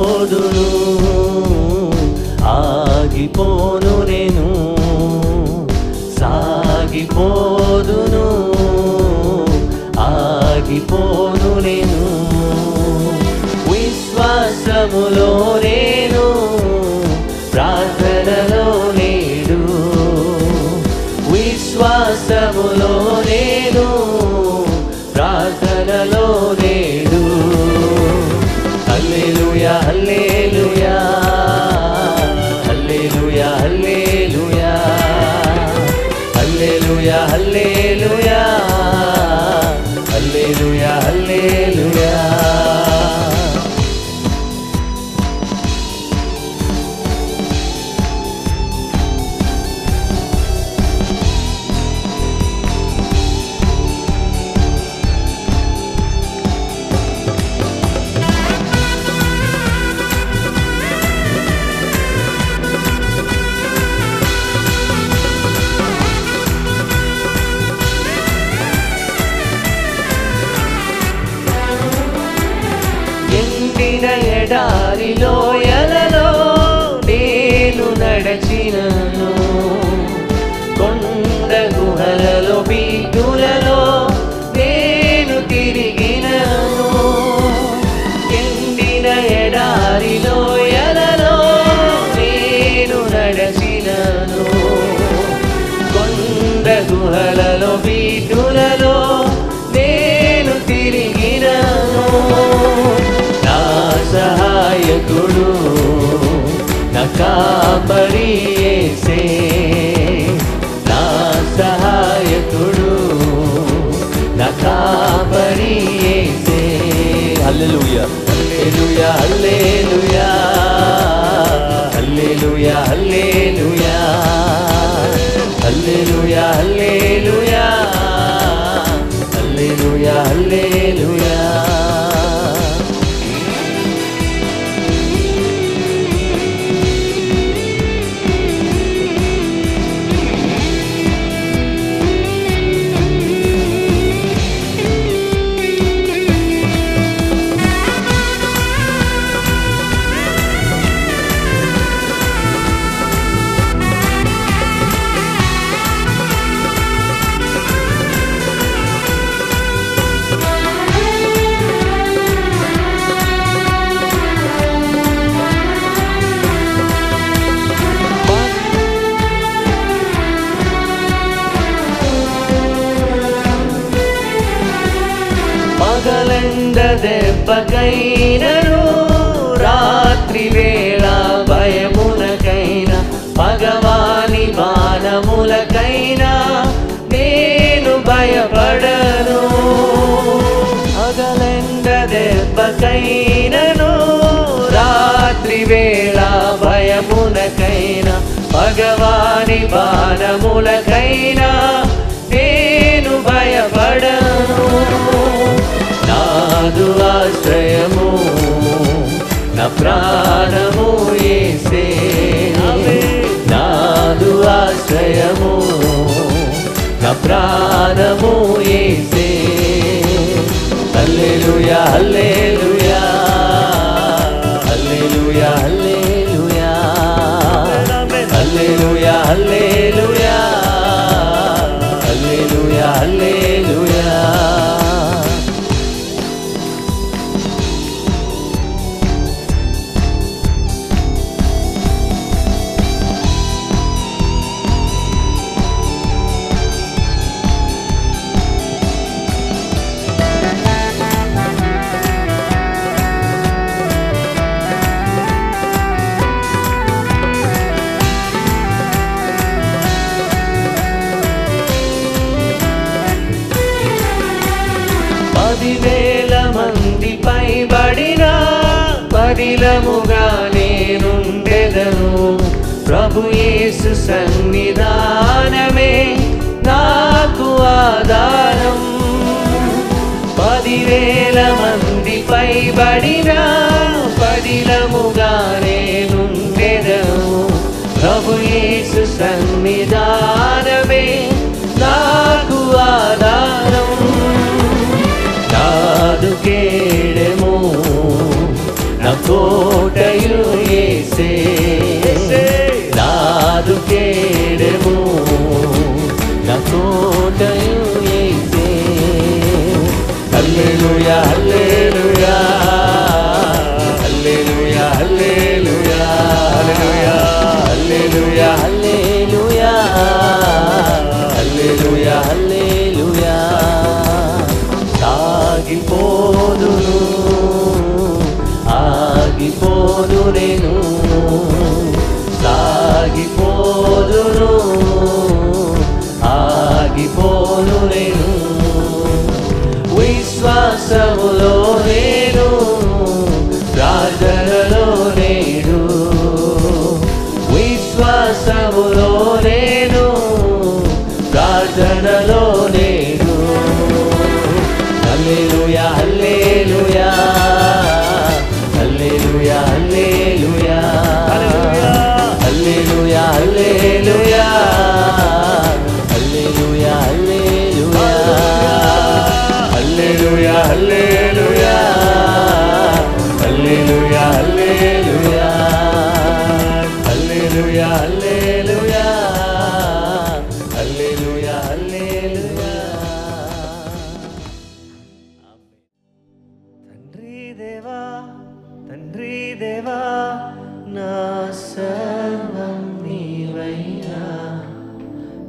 సాగిపోదును ఆగిపోను నేను సాగిపోదును ఆగిపోను నేను విశ్వాసములో నేను ప్రార్థనలో నేడు విశ్వాసములో నేను ప్రార్థనలో నేడు హల్లెలూయా హల్లెలూయా హల్లెలూయా హల్లెలూయా హల్లెలూయా హల్లెలూయా హల్లెలూయా హల్లెలూయా ఎడారిలో ఎలలో నేను నడచినను కొండ గుహలలో బీటులలో నేను తిరిగినను ఎండిన ఎడారిలో ఎలలో నేను నడచినను కొండ గుహలలో బీటులలో నేను తిరిగినను సహాయకుడు నా కాపరి యేసే నా సహాయకుడు నా కాపరి యేసే హల్లెలూయా హల్లెలూయా హల్లెలూయా హల్లెలూయా హల్లెలూయా హల్లెలూయా హల్లెలూయా హల్లెలూయా హల్లెలూయా పగలంద దెబ్బకైనను రాత్రి వేళ భయమునకైనా పగవాని బాణములకైనా నేను భయపడను పగలంద దెబ్బకైనను రాత్రి వేళ భయమునకైనా పగవాని బాణములకైనా నేను భయపడను నాదు ఆశ్రయము నా ప్రాణము యేసే నాదు ఆశ్రయము నా ప్రాణము యేసే హల్లెలూయా హల్లెలూయా హల్లెలూయా హల్లెలూయా హల్లెలూయా హల్లెలూయా హల్లెలూయా హల్లెలూయా పైబడిన పదిలముగా నేనుండెదను ప్రభు యేసు సన్నిధానమే నాకు ఆధారం 10,000 మంది పైబడిన పదిలముగా నేనుండెదను ప్రభు యేసు సన్నిధానమే నాకు ఆధారం నాదు కేడెము నా కోట కోటయు యేసే నాదు కేడము నా కోటయు యేసే హల్లెలూయా హల్లెలూయా హల్లెలూయా హల్లెలూయా హల్లెలూయా హల్లెలూయా హల్లెలూయా హల్లెలూయా సాగిపోదును ఆగిపోదు నేను సాగిపోదును ఆగిపోను నేను విశ్వాసములో నేను ప్రార్థనలో నేను విశ్వాసములో నేను ప్రార్థనలో నేను హల్లెలూయా హల్లెలూయా హల్లెలూయా హల్లెలూయా హల్లెలూయా హల్లెలూయా హల్లెలూయా హల్లెలూయా హల్లెలూయా హల్లెలూయా హల్లెలూయా హల్లెలూయా హల్లెలూయా హల్లెలూయా హల్లెలూయా తండ్రి దేవా నా సర్వం నీవయ్యా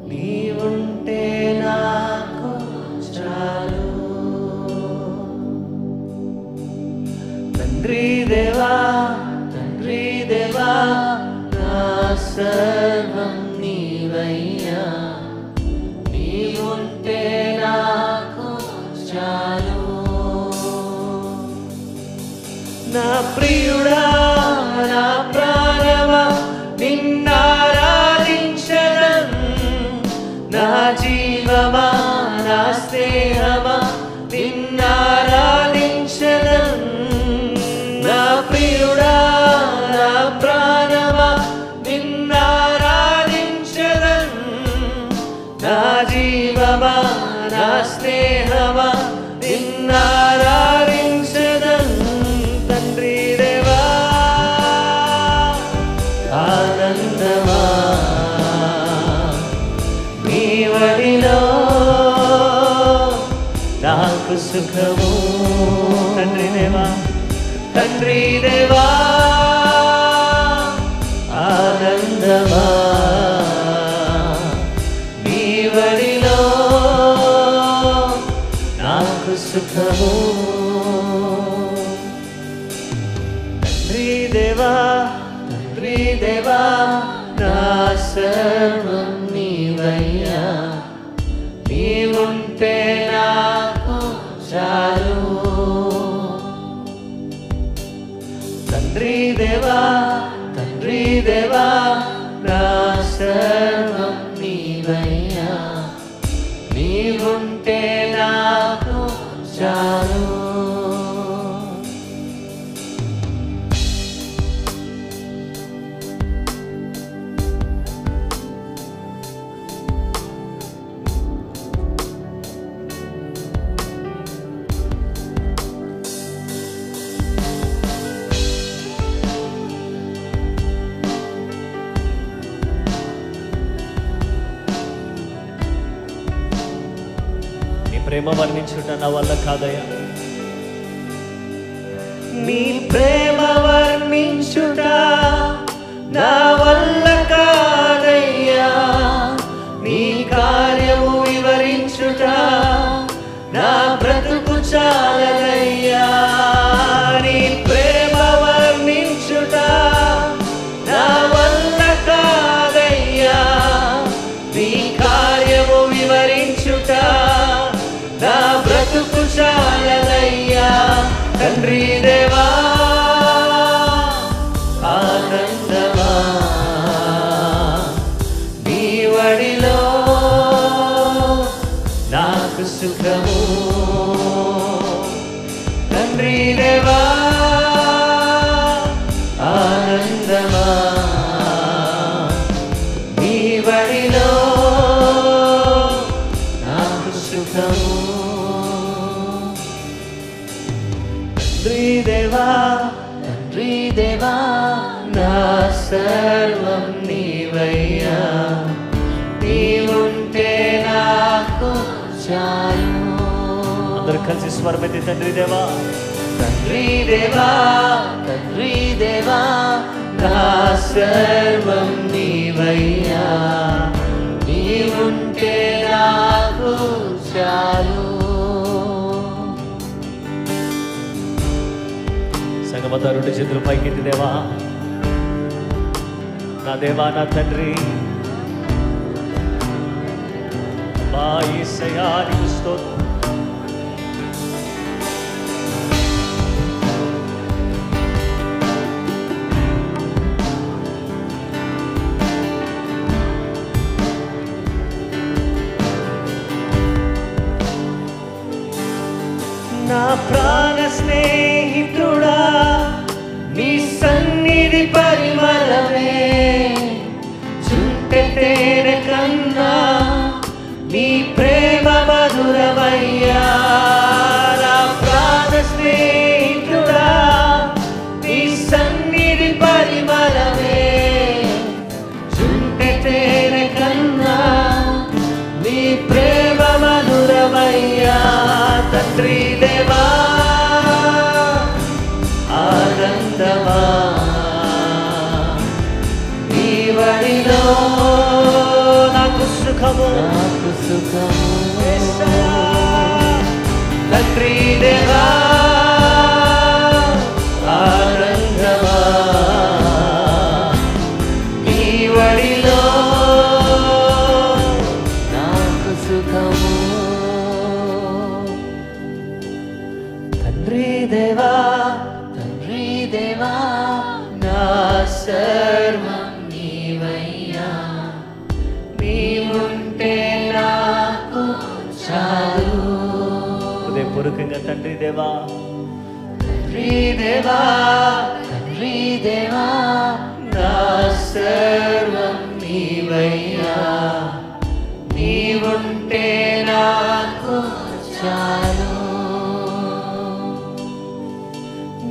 నీవుంటే నాకు చాలు తండ్రి దేవా నా సర్వం నీవయ్యా నీవుంటే నాకు చాలు నా ప్రియుడా నా ప్రాణమా నిన్నారాధించదన్ నా జీవమా నా స్నేహమా నిన్నారాధించదన్ నా ప్రియుడా నా ప్రాణమా నిన్నారాధించదన్ నా జీవమా నా స్నేహమా నిన్నారాధించదన్ తండ్రి దేవా ఆనందమా నీ వడిలో నాకు సుఖము తండ్రి దేవా ఆనందమా నీ వడిలో నాకు సుఖము తండ్రి దేవా నా సర్వం నీవయ్యా నీవుంటే నాకు చాలు తండ్రి దేవా నా సర్వం నీవయ్యా నీవుంటే నాకు చాలు ప్రేమ వర్ణించుట నా వల్ల కాదయ్యా నీ ప్రేమ వర్ణించుట నా వల్ల కాదయ్యా నీ కార్యము వివరించుట నా బ్రతుకు చాలదయ్యా నీ ప్రేమ వర్ణించుట నా వల్ల కాదయ్యా నీ కార్యము వివరించుట నా బ్రతుకు చాలదయ్యా తండ్రి దేవా నా సర్వం నీవయ్యా, నీవుంటే నాకు చాలు. అందరూ కలిసి స్వరమెత్తి తండ్రి దేవా, తండ్రి దేవా, తండ్రి దేవా, నా సర్వం నీవయ్యా, నీవుంటే నాకు చాలు. సంగమత రెండు చేతులు పైకెత్తి దేవా, నా దేవా, నా తండ్రి, మా యేసయ్యా నీకు స్తోత్రం. నా ప్రాణ స్నేహితుడా, నీ సన్నిధి పరిమళమే, చుంటె తేనె కన్నా నీ ప్రేమ మధురమయ్యా. నా ప్రాణ స్నేహితుడా, నీ సన్నిధి పరిమళమే, చుంటె తేనె కన్నా నీ ప్రేమ మధురమయ్యా. తండ్రి దేవా, ఆనందమా, నీ వడిలో నాకు సుఖము, నాకు సుఖము. తండ్రి దేవా, ఆనందమా, నీ వడిలో నాకు సుఖము. తండ్రి దేవా, తండ్రి దేవా, నా సర్వం నీవయ్యా, నీవుంటే నాకు చాలు. హృదయపూర్వకంగా తండ్రి దేవా, తండ్రి దేవా, తండ్రి దేవా, నా సర్వం నీవయ్యా, నీవుంటే నాకు చాలు.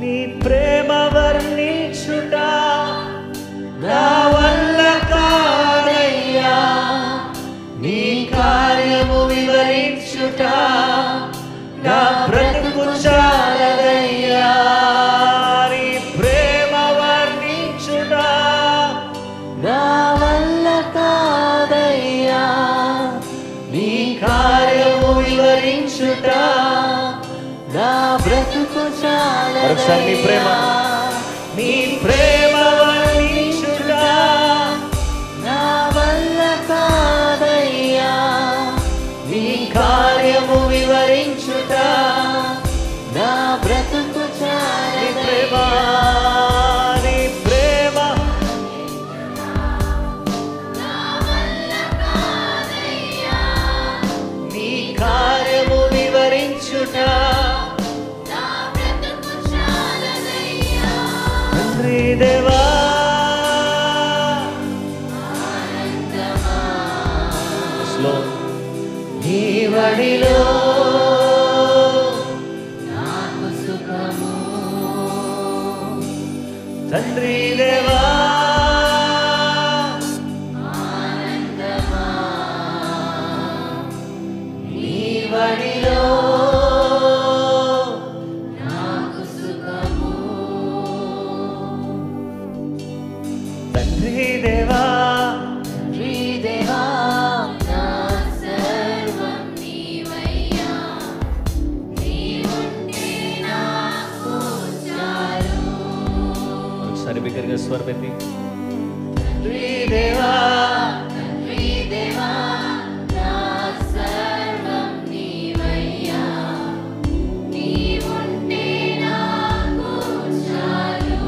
నీ ప్రేమ వర్ణించుట నా వల్ల కాదయ్యా, నీ కార్యము వివరించుట నా బ్రతుకు చాలదయ్యా. నీ ప్రేమ వర్ణించుట నా వల్ల కాదయ్యా, నీ కార్యము వివరించుట నా బ్రతుకు చాలదయ్యా. మరొకసారి నీ ప్రేమ, నీ ప్రేమ వర్ణించుట నా వల్ల కాదయ్యా, నీ కార్యము వివరించుట నా బ్రతుకు చాలదయ్యా. నీ ప్రేమ, నీ కార్యము వివరించుట తండ్రి దేవా, నీ వడిలో నాకు సుఖము. తండ్రి దేవా, ఆనందమా, నీ వడిలో నాకు సుఖము. తండ్రి దేవా, తండ్రి దేవా, నా సర్వం నీవయ్యా, నీవుంటే నాకు చాలు. ఒకసారి బిగ్గరగా స్వరమెత్తి, తండ్రి దేవా, తండ్రి దేవా, నా సర్వం నీవయ్యా, నీవుంటే నాకు చాలు.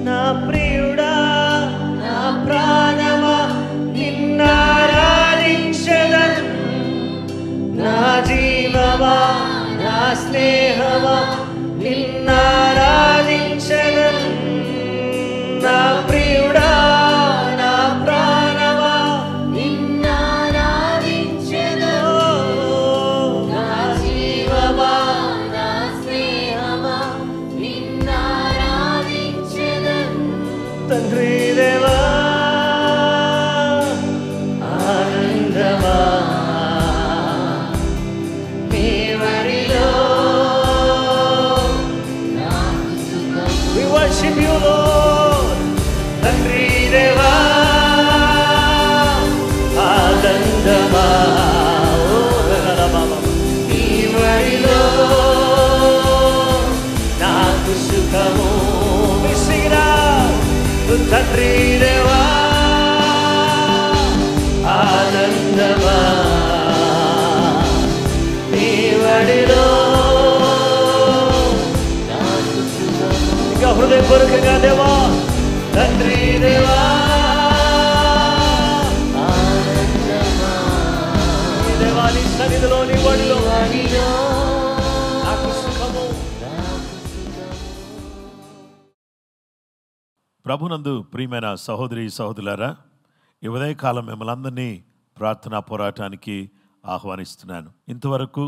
నా ప్రియుడా, నా ప్రాణమా, నిన్నారాధించెదను. నా జీవమా, నా స్నేహమా, నిన్నారాధించెదను. నా ప్రియుడా, నా ప్రాణమా, నిన్నారాధించెదను. నా జీవమా, నా స్నేహమా, నిన్నారాధించెదను. worship you, Lord. తండ్రి దేవా ఆనందమా నీ వడిలో నాకు సుఖము. తండ్రి దేవా ఆనందమా నీ వడిలో నాకు సుఖము. ఇంకా హృదయపూర్వకంగా దేవా తండ్రి దేవా ఆనందమా నీ దేవాని సన్నిధిలో నీ వడిలో నాకు సుఖము. ప్రభునందు ప్రియమైన సహోదరి సహోదరులారా, ఈ ఉదయకాలం మిమ్మల్ని అందరినీ ప్రార్థనా పోరాటానికి ఆహ్వానిస్తున్నాను. ఇంతవరకు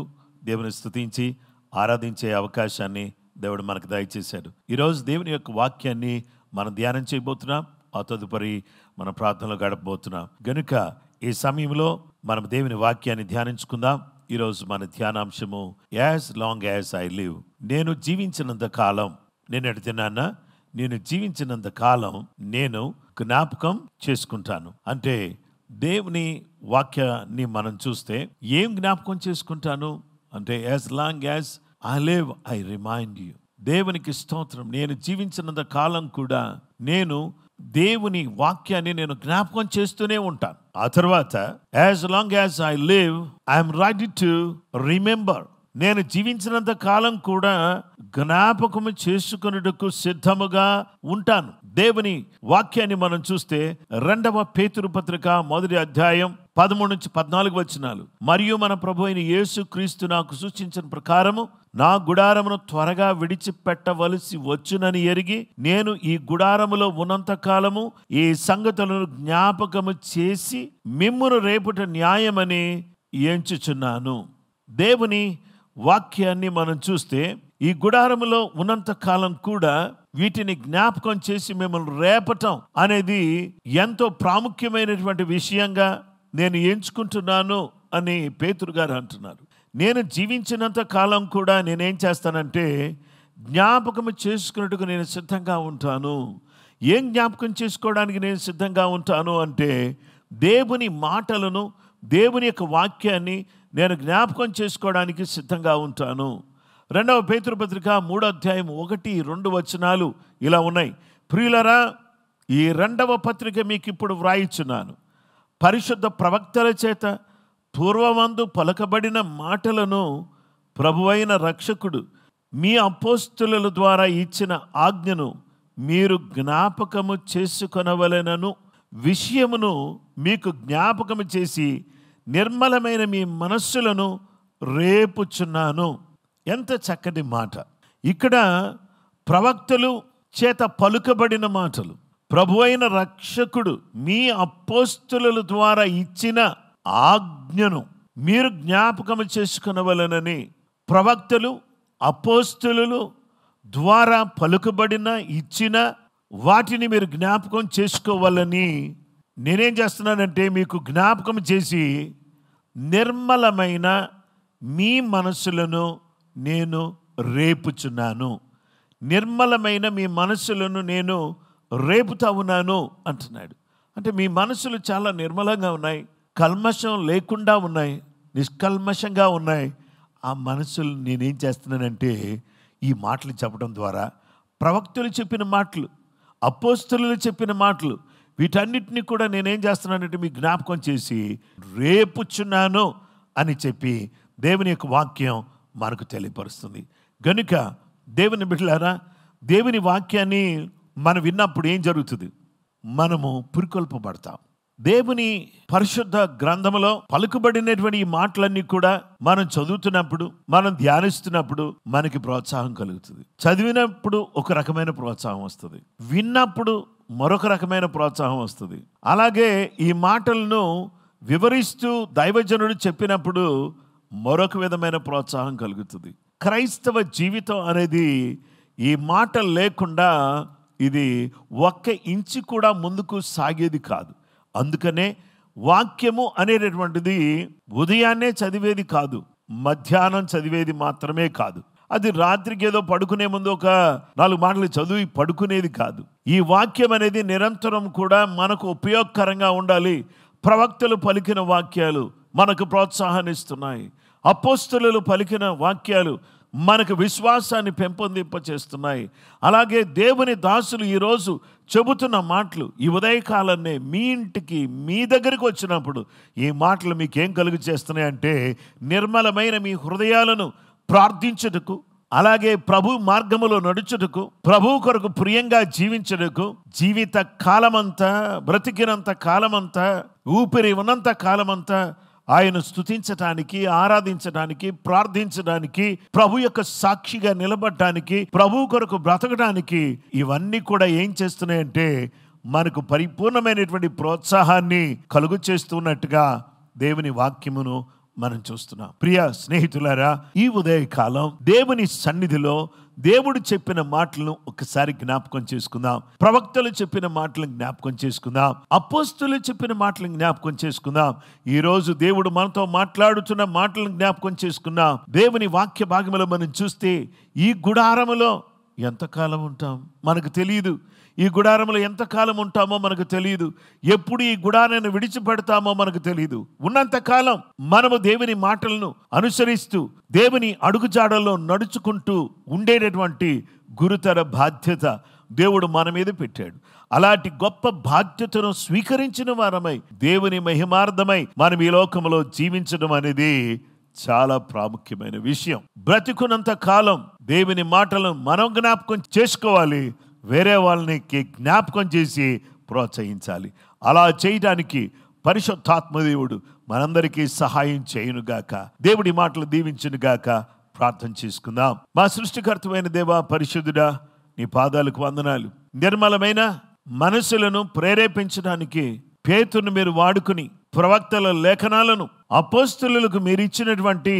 దేవుని స్తుతించి ఆరాధించే అవకాశాన్ని దేవుడు మనకు దయచేశాడు. ఈరోజు దేవుని యొక్క వాక్యాన్ని మనం ధ్యానం చేయబోతున్నాం. ఆ తదుపరి మన ప్రార్థనలో గడపబోతున్నాం. గనుక ఈ సమయంలో మనం దేవుని వాక్యాన్ని ధ్యానించుకుందాం. ఈరోజు మన ధ్యానాంశము as long as I live. నేను జీవించినంత కాలం, నేను అడుగుతున్నానా, నేను జీవించినంత కాలం నేను జ్ఞాపకం చేసుకుంటాను. అంటే దేవుని వాక్యాన్ని మనం చూస్తే ఏం జ్ఞాపకం చేసుకుంటాను అంటే, as long as I live I remind you. దేవునికి స్తోత్రం. నేను జీవించినంత కాలం కూడా నేను దేవుని వాక్యాన్ని నేను జ్ఞాపకం చేస్తూనే ఉంటాను. ఆ తర్వాత as long as I live I'm ready to remember. నేను జీవించినంత కాలం కూడా జ్ఞాపకము చేసుకొనుటకు సిద్ధముగా ఉంటాను. దేవుని వాక్యాన్ని మనం చూస్తే 2వ పేతురు పత్రిక 1వ అధ్యాయం 13 నుంచి 14 వచనాలు. మరియు మన ప్రభు అయిన యేసు క్రీస్తు నాకు సూచించిన ప్రకారము నా గుడారమును త్వరగా విడిచిపెట్టవలసి వచ్చునని ఎరిగి నేను ఈ గుడారములో ఉన్నంత కాలము ఈ సంగతులను జ్ఞాపకము చేసి మిమ్మును రేపుట న్యాయమని ఎంచుచున్నాను. దేవుని వాక్యాన్ని మనం చూస్తే ఈ గుడారములో ఉన్నంత కాలం కూడా వీటిని జ్ఞాపకం చేసి మిమ్మల్ని రేపటం అనేది ఎంతో ప్రాముఖ్యమైనటువంటి విషయంగా నేను ఎంచుకుంటున్నాను అని పేతురు గారు అంటున్నారు. నేను జీవించినంత కాలం కూడా నేనేం చేస్తానంటే జ్ఞాపకం చేసుకున్నట్టుకు నేను సిద్ధంగా ఉంటాను. ఏం జ్ఞాపకం చేసుకోవడానికి నేను సిద్ధంగా ఉంటాను అంటే, దేవుని మాటలను, దేవుని యొక్క వాక్యాన్ని నేను జ్ఞాపకం చేసుకోవడానికి సిద్ధంగా ఉంటాను. 2వ పేతురు పత్రిక 3వ అధ్యాయం 1-2 వచనాలు ఇలా ఉన్నాయి. ప్రియులరా, ఈ 2వ పత్రిక మీకు ఇప్పుడు వ్రాయిచున్నాను. పరిశుద్ధ ప్రవక్తల చేత పూర్వమందు పలకబడిన మాటలను ప్రభువైన రక్షకుడు మీ అపోస్తుల ద్వారా ఇచ్చిన ఆజ్ఞను మీరు జ్ఞాపకము చేసుకొనవలెనను విషయమును మీకు జ్ఞాపకము చేసి నిర్మలమైన మీ మనస్సులను రేపుచున్నాను. ఎంత చక్కటి మాట! ఇక్కడ ప్రవక్తలు చేత పలుకబడిన మాటలు, ప్రభువైన రక్షకుడు మీ అపోస్తుల ద్వారా ఇచ్చిన ఆజ్ఞను మీరు జ్ఞాపకం చేసుకొనవలెనని ప్రవక్తలు, అపోస్తులు ద్వారా పలుకబడిన ఇచ్చిన వాటిని మీరు జ్ఞాపకం చేసుకోవాలని నేనేం చేస్తున్నానంటే మీకు జ్ఞాపకం చేసి నిర్మలమైన మీ మనసులను నేను రేపుచున్నాను. నిర్మలమైన మీ మనసులను నేను రేపుతా ఉన్నాను అంటున్నాడు. అంటే మీ మనసులు చాలా నిర్మలంగా ఉన్నాయి, కల్మషం లేకుండా ఉన్నాయి, నిష్కల్మషంగా ఉన్నాయి. ఆ మనసులు నేనేం చేస్తున్నానంటే ఈ మాటలు చెప్పడం ద్వారా, ప్రవక్తలు చెప్పిన మాటలు, అపోస్తలులు చెప్పిన మాటలు, వీటన్నిటిని కూడా నేనేం చేస్తున్నానంటే మీ జ్ఞాపకం చేసి రేపుచున్నాను అని చెప్పి దేవుని యొక్క వాక్యం మనకు తెలియపరుస్తుంది. గనుక దేవుని బిడ్డలారా, దేవుని వాక్యాన్ని మనం విన్నప్పుడు ఏం జరుగుతుంది? మనము పురికొల్పబడతాం. దేవుని పరిశుద్ధ గ్రంథములో పలుకుబడినటువంటి ఈ మాటలన్నీ కూడా మనం చదువుతున్నప్పుడు, మనం ధ్యానిస్తున్నప్పుడు మనకి ప్రోత్సాహం కలుగుతుంది. చదివినప్పుడు ఒక రకమైన ప్రోత్సాహం వస్తుంది, విన్నప్పుడు మరొక రకమైన ప్రోత్సాహం వస్తుంది. అలాగే ఈ మాటలను వివరిస్తూ దైవజనుడు చెప్పినప్పుడు మరొక విధమైన ప్రోత్సాహం కలుగుతుంది. క్రైస్తవ జీవితం అనేది ఈ మాటలు లేకుండా ఇది ఒక్క ఇంచు కూడా ముందుకు సాగేది కాదు. అందుకనే వాక్యము అనేటటువంటిది ఉదయాన్నే చదివేది కాదు, మధ్యాహ్నం చదివేది మాత్రమే కాదు. అది రాత్రికి ఏదో పడుకునే ముందు ఒక 4 మాటలు చదివి పడుకునేది కాదు. ఈ వాక్యం అనేది నిరంతరం కూడా మనకు ఉపయోగకరంగా ఉండాలి. ప్రవక్తలు పలికిన వాక్యాలు మనకు ప్రోత్సాహాన్ని ఇస్తున్నాయి. అపోస్తలులు పలికిన వాక్యాలు మనకు విశ్వాసాన్ని పెంపొందింపచేస్తున్నాయి. అలాగే దేవుని దాసులు ఈరోజు చెబుతున్న మాటలు ఈ ఉదయకాలనే మీ ఇంటికి మీ దగ్గరికి వచ్చినప్పుడు ఈ మాటలు మీకేం కలుగు చేస్తున్నాయి అంటే, నిర్మలమైన మీ హృదయాలను ప్రార్థించుటకు, అలాగే ప్రభు మార్గములో నడుచుటకు, ప్రభు కొరకు ప్రియంగా జీవించుటకు, జీవిత కాలమంతా, బ్రతికినంత కాలమంతా, ఊపిరి ఉన్నంత కాలమంతా ఆయన స్తుతించటానికి, ఆరాధించడానికి, ప్రార్థించడానికి, ప్రభు యొక్క సాక్షిగా నిలబడటానికి, ప్రభు కొరకు బ్రతకడానికి ఇవన్నీ కూడా ఏం చేస్తున్నాయంటే మనకు పరిపూర్ణమైనటువంటి ప్రోత్సాహాన్ని కలుగు చేస్తున్నట్టుగా దేవుని వాక్యమును మనం చూస్తున్నాం. ప్రియ స్నేహితులారా, ఈ ఉదయకాలం దేవుని సన్నిధిలో దేవుడు చెప్పిన మాటలను ఒకసారి జ్ఞాపకం చేసుకుందాం. ప్రవక్తలు చెప్పిన మాటలను జ్ఞాపకం చేసుకుందాం. అపోస్తలులు చెప్పిన మాటలను జ్ఞాపకం చేసుకుందాం. ఈరోజు దేవుడు మనతో మాట్లాడుతున్న మాటలను జ్ఞాపకం చేసుకుందాం. దేవుని వాక్య భాగంలో మనం చూస్తే ఈ గుడారములో ఎంతకాలం ఉంటాం మనకు తెలియదు. ఈ గుడారంలో ఎంతకాలం ఉంటామో మనకు తెలియదు. ఎప్పుడు ఈ గుడారాన్ని విడిచిపెడతామో మనకు తెలియదు. ఉన్నంతకాలం మనము దేవుని మాటలను అనుసరిస్తూ దేవుని అడుగుజాడల్లో నడుచుకుంటూ ఉండేటటువంటి గురుతర బాధ్యత దేవుడు మన మీద పెట్టాడు. అలాంటి గొప్ప బాధ్యతను స్వీకరించిన వారమై దేవుని మహిమార్థమై మనం ఈ లోకంలో జీవించడం అనేది చాలా ప్రాముఖ్యమైన విషయం. బ్రతికున్నంత కాలం దేవుని మాటలను మనం జ్ఞాపకం చేసుకోవాలి, వేరే వాళ్ళని జ్ఞాపకం చేసి ప్రోత్సహించాలి. అలా చేయడానికి పరిశుద్ధాత్మదేవుడు మనందరికీ సహాయం చేయునుగాక. దేవుడి మాటలు దీవించునుగాక. ప్రార్థన చేసుకుందాం. మా సృష్టికర్తమైన దేవా, పరిశుద్ధుడా, నీ పాదాలకు వందనాలు. నిర్మలమైన మనసులను ప్రేరేపించడానికి పేతురును మీరు వాడుకుని ప్రవక్తల లేఖనాలను, అపోస్తలులకు మీరు ఇచ్చినటువంటి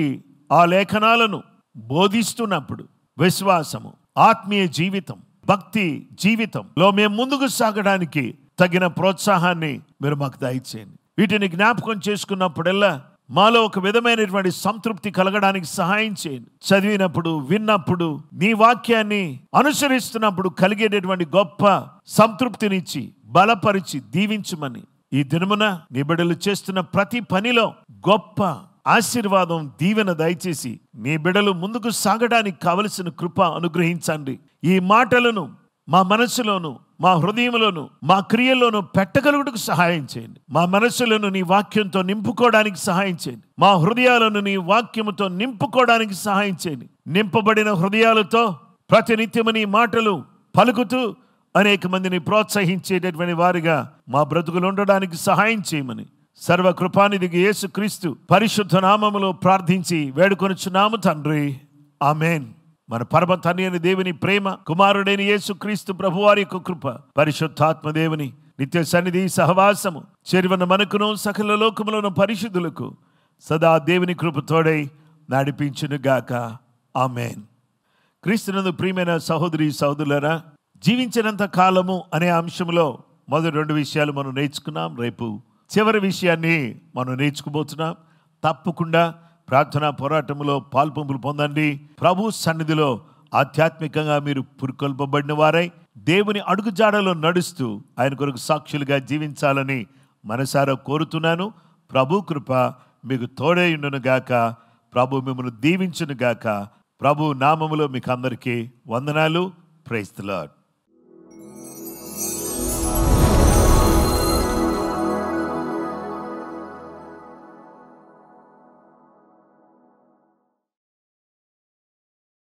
ఆ లేఖనాలను బోధిస్తున్నప్పుడు విశ్వాసము, ఆత్మీయ జీవితం, భక్తి జీవితంలో మేము ముందుకు సాగడానికి తగిన ప్రోత్సాహాన్ని మీరు మాకు దయచేయండి. వీటిని జ్ఞాపకం చేసుకున్నప్పుడల్లా మాలో ఒక విధమైనటువంటి సంతృప్తి కలగడానికి సహాయం చేయండి. చదివినప్పుడు, విన్నప్పుడు, నీ వాక్యాన్ని అనుసరిస్తున్నప్పుడు కలిగేటటువంటి గొప్ప సంతృప్తినిచ్చి బలపరిచి దీవించమని ఈ దినమున నీ బిడ్డలు చేస్తున్న ప్రతి పనిలో గొప్ప ఆశీర్వాదం, దీవెన దయచేసి నీ బిడ్డలు ముందుకు సాగడానికి కావలసిన కృప అనుగ్రహించండి. ఈ మాటలను మా మనసులోను, మా హృదయంలోను, మా క్రియల్లోనూ పెట్టగలుగుటకు సహాయం చేయండి. మా మనసులను నీ వాక్యంతో నింపుకోవడానికి సహాయం చేయండి. మా హృదయాలను నీ వాక్యముతో నింపుకోవడానికి సహాయం చేయండి. నింపబడిన హృదయాలతో ప్రతినిత్యము నీ మాటలు పలుకుతూ అనేక మందిని ప్రోత్సహించేటటువంటి వారిగా మా బ్రతుకులు ఉండడానికి సహాయం చేయమని సర్వకృపానిధికి యేసుక్రీస్తు పరిశుద్ధ నామములో ప్రార్థించి వేడుకొనుచున్నాము తండ్రి. ఆమేన్. మన పరమ తండ్రి అయిన దేవుని ప్రేమ, కుమారుడైన యేసుక్రీస్తు ప్రభువారి యొక్క కృప, పరిశుద్ధాత్మ దేవుని నిత్య సన్నిధి సహవాసము చెరివన మనకును సకల లోకములను పరిశుద్ధులకు సదా దేవుని కృప తోడై నడిపించునుగాక. ఆమేన్. క్రీస్తునందు ప్రియమైన సహోదరి సహోదరులారా, జీవించినంత కాలము అనే అంశంలో మొదటి 2 విషయాలు మనం నేర్చుకున్నాం. రేపు చివరి విషయాన్ని మనం నేర్చుకోబోతున్నాం. తప్పకుండా ప్రార్థనా పోరాటంలో పాల్పొంపులు పొందండి. ప్రభు సన్నిధిలో ఆధ్యాత్మికంగా మీరు పురుకొల్పబడిన వారై దేవుని అడుగుజాడలో నడుస్తూ ఆయన కొరకు సాక్షులుగా జీవించాలని మనసారా కోరుతున్నాను. ప్రభు కృప మీకు తోడై ఉండును గాక. ప్రభు మిమ్మల్ని దీవించును గాక. ప్రభు నామములో మీకు అందరికీ వందనాలు. Praise the lord.